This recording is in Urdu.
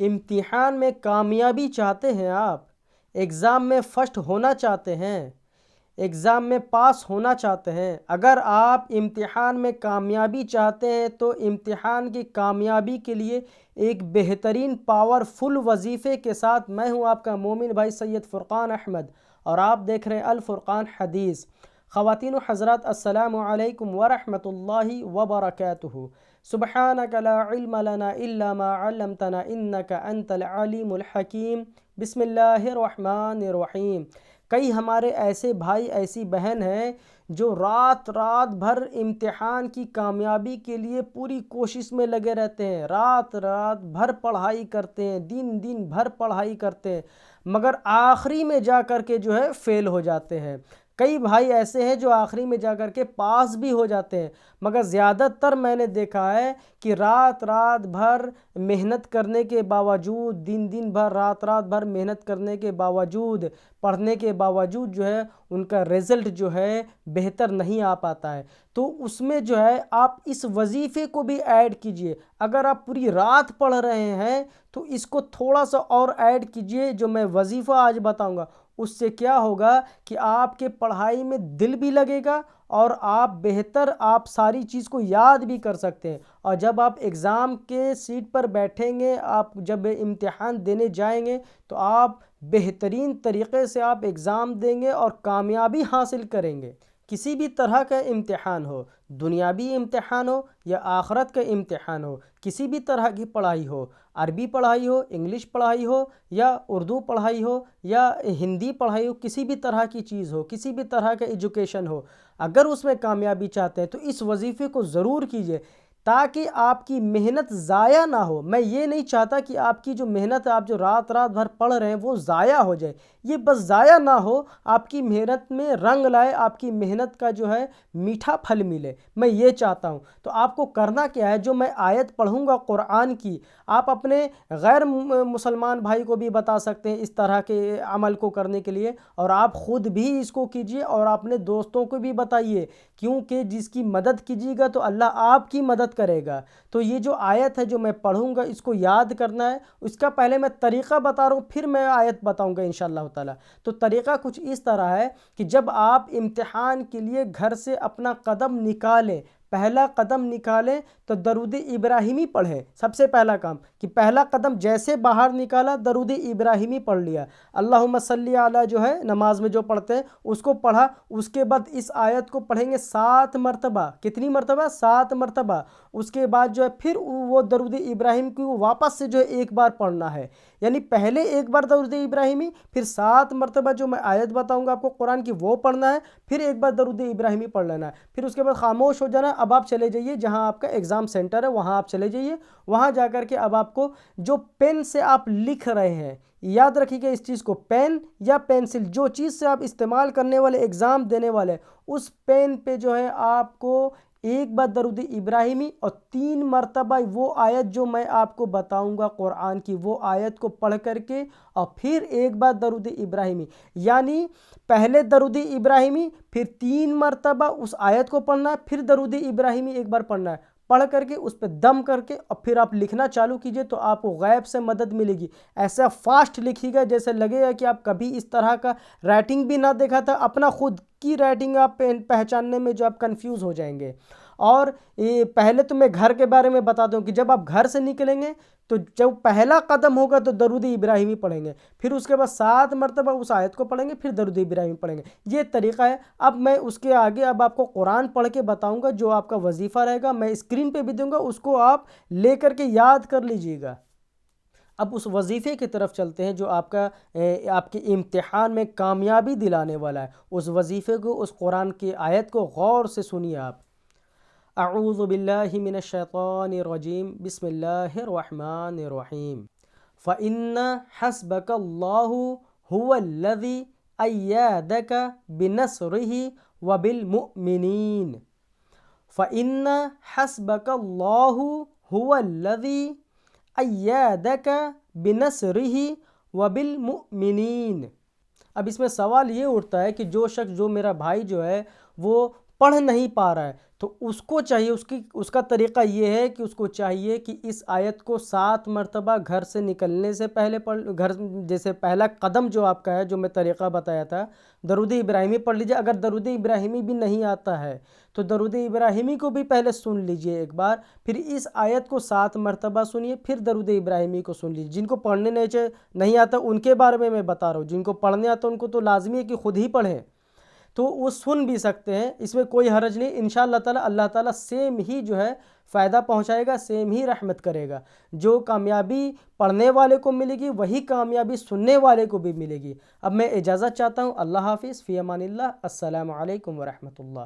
امتحان میں کامیابی چاہتے ہیں آپ، ایگزام میں فرسٹ ہونا چاہتے ہیں، ایگزام میں پاس ہونا چاہتے ہیں، اگر آپ امتحان میں کامیابی چاہتے ہیں تو امتحان کی کامیابی کے لیے ایک بہترین پاورفل وظیفے کے ساتھ میں ہوں آپ کا مومن بھائی سید فرقان احمد، اور آپ دیکھ رہے ہیں الفرقان حدیث۔ خواتین و حضرات، السلام علیکم ورحمۃ اللہ وبرکاتہ۔ سبحانک لا علم لنا الا ما علمتنا انک انت العلیم الحکیم۔ بسم اللہ الرحمن الرحیم۔ کئی ہمارے ایسے بھائی ایسی بہن ہیں جو رات بھر امتحان کی کامیابی کے لیے پوری کوشش میں لگے رہتے ہیں، رات بھر پڑھائی کرتے ہیں، دن بھر پڑھائی کرتے ہیں، مگر آخری میں جا کر کے جو ہے فیل ہو جاتے ہیں۔ کئی بھائی ایسے ہیں جو آخری میں جا کر کے پاس بھی ہو جاتے ہیں، مگر زیادہ تر میں نے دیکھا ہے کہ رات بھر محنت کرنے کے باوجود، دن بھر رات بھر محنت کرنے کے باوجود، پڑھنے کے باوجود جو ہے ان کا رزلٹ جو ہے بہتر نہیں آ پاتا ہے۔ تو اس میں جو ہے آپ اس وظیفے کو بھی ایڈ کیجئے۔ اگر آپ پوری رات پڑھ رہے ہیں تو اس کو تھوڑا سا اور ایڈ کیجئے، جو میں وظیفہ آج بتاؤں گا اس سے کیا ہوگا کہ آپ کے پڑھائی میں دل بھی لگے گا اور آپ ساری چیز کو یاد بھی کر سکتے ہیں، اور جب آپ ایگزام کے سیٹ پر بیٹھیں گے، آپ جب امتحان دینے جائیں گے تو آپ بہترین طریقے سے آپ ایگزام دیں گے اور کامیابی حاصل کریں گے۔ کسی بھی طرح کا امتحان ہو، دنیاوی امتحان ہو یا آخرت کا امتحان ہو، کسی بھی طرح کی پڑھائی ہو، عربی پڑھائی ہو، انگلش پڑھائی ہو یا اردو پڑھائی ہو یا ہندی پڑھائی ہو، کسی بھی طرح کی چیز ہو، کسی بھی طرح کا ایجوکیشن ہو، اگر اس میں کامیابی چاہتے ہیں تو اس وظیفے کو ضرور کیجئے تاکہ آپ کی محنت ضائع نہ ہو۔ میں یہ نہیں چاہتا کہ آپ کی جو محنت ہے، آپ جو رات بھر پڑھ رہے ہیں وہ ضائع ہو جائے، یہ بس ضائع نہ ہو، آپ کی محنت میں رنگ لائے، آپ کی محنت کا جو ہے میٹھا پھل ملے، میں یہ چاہتا ہوں۔ تو آپ کو کرنا کیا ہے، جو میں آیت پڑھوں گا قرآن کی، آپ اپنے غیر مسلمان بھائی کو بھی بتا سکتے ہیں اس طرح کے عمل کو کرنے کے لیے، اور آپ خود بھی اس کو کیجئے اور اپنے دوستوں کو بھی بتائیے، کیونکہ جس کی مدد کیجیے گا تو اللہ آپ کی مدد کرے گا۔ تو یہ جو آیت ہے جو میں پڑھوں گا اس کو یاد کرنا ہے۔ اس کا پہلے میں طریقہ بتا رہا ہوں، پھر میں آیت بتاؤں گا انشاءاللہ تعالی۔ تو طریقہ کچھ اس طرح ہے کہ جب آپ امتحان کے لیے گھر سے اپنا قدم نکالیں، پہلا قدم نکالیں تو درود ابراہیمی پڑھیں۔ سب سے پہلا کام کہ پہلا قدم جیسے باہر نکالا درود ابراہیمی پڑھ لیا، اللہم صلی علی جو ہے نماز میں جو پڑھتے ہیں اس کو پڑھا، اس کے بعد اس آیت کو پڑھیں گے 7 مرتبہ۔ کتنی مرتبہ؟ 7 مرتبہ۔ اس کے بعد جو ہے پھر وہ درود ابراہیم کو واپس سے جو ہے ایک بار پڑھنا ہے، یعنی پہلے ایک بار درود ابراہیمی، پھر 7 مرتبہ جو میں آیت بتاؤں گا آپ کو قرآن کی وہ پڑھنا ہے، پھر ایک بار درود ابراہیمی پڑھ لینا ہے، پھر اس کے بعد خاموش ہو جانا ہے۔ اب آپ چلے جائیے جہاں آپ کا ایگزام سینٹر ہے، وہاں آپ چلے جائیے، وہاں جا کر کے اب آپ کو جو پین سے آپ لکھ رہے ہیں، یاد رکھیے گا اس چیز کو، پین یا پینسل، جو چیز سے آپ استعمال کرنے والے، ایگزام دینے والے، اس پین پہ جو ہے آپ کو ایک بار درود ابراہیمی اور 3 مرتبہ وہ آیت جو میں آپ کو بتاؤں گا قرآن کی، وہ آیت کو پڑھ کر کے اور پھر ایک بار درود ابراہیمی، یعنی پہلے درود ابراہیمی، پھر 3 مرتبہ اس آیت کو پڑھنا ہے، پھر درود ابراہیمی ایک بار پڑھنا ہے، پڑھ کر کے اس پہ دم کر کے اور پھر آپ لکھنا چالو کیجئے تو آپ کو غیب سے مدد ملے گی۔ ایسا فاسٹ لکھیے گا جیسے لگے گا کہ آپ کبھی اس طرح کا رائٹنگ بھی نہ دیکھا تھا، اپنا خود کی رائٹنگ آپ پہچاننے میں جو آپ کنفیوز ہو جائیں گے۔ اور پہلے تو میں گھر کے بارے میں بتا دوں کہ جب آپ گھر سے نکلیں گے تو جب پہلا قدم ہوگا تو درود ابراہیمی پڑھیں گے، پھر اس کے بعد 7 مرتبہ اس آیت کو پڑھیں گے، پھر درود ابراہیمی پڑھیں گے۔ یہ طریقہ ہے۔ اب میں اس کے آگے اب آپ کو قرآن پڑھ کے بتاؤں گا، جو آپ کا وظیفہ رہے گا میں اسکرین پہ بھی دوں گا، اس کو آپ لے کر کے یاد کر لیجئے گا۔ اب اس وظیفے کی طرف چلتے ہیں جو آپ کے امتحان میں کامیابی دلانے والا ہے۔ اس وظیفے کو، اس قرآن کی آیت کو غور سے سنیے آپ۔ اعوذ باللہ من الشیطان الرجیم، بسم اللہ الرحمن الرحیم۔ فَإِنَّ حَسْبَكَ اللَّهُ هُوَ الَّذِي أَيَّدَكَ بِنَصْرِهِ وَبِالْمُؤْمِنِينَ۔ فَإِنَّ حَسْبَكَ اللَّهُ هُوَ الَّذِي أَيَّدَكَ بِنَصْرِهِ وَبِالْمُؤْمِنِينَ۔ اب اس میں سوال یہ اٹھتا ہے کہ جو شخص، جو میرا بھائی جو ہے وہ پڑھ نہیں پا رہا ہے تو اس کو چاہیے، اس کا طریقہ یہ ہے کہ اس کو چاہیے کہ اس آیت کو 7 مرتبہ گھر سے نکلنے سے پہلے جیسے پہلا قدم جو آپ کا ہے، جو میں طریقہ بتایا تھا، درود ابراہیمی پڑھ لیجئے۔ اگر درود ابراہیمی بھی نہیں آتا ہے تو درود ابراہیمی کو بھی پہلے سن لیجئے ایک بار، پھر اس آیت کو 7 مرتبہ سنیے، پھر درود ابراہیمی کو سن لیجئے۔ جن کو پڑھنے نہیں آتا ان کے بارے میں بتا رہا ہوں، جن کو پڑھنے آتا ان کو تو لازمی ہے کہ خود ہی پڑھیں، تو وہ سن بھی سکتے ہیں، اس میں کوئی حرج نہیں۔ انشاءاللہ تعالی اللہ تعالیٰ سیم ہی جو ہے فائدہ پہنچائے گا، سیم ہی رحمت کرے گا۔ جو کامیابی پڑھنے والے کو ملے گی وہی کامیابی سننے والے کو بھی ملے گی۔ اب میں اجازت چاہتا ہوں۔ اللہ حافظ، فی امان اللہ، السلام علیکم ورحمۃ اللہ۔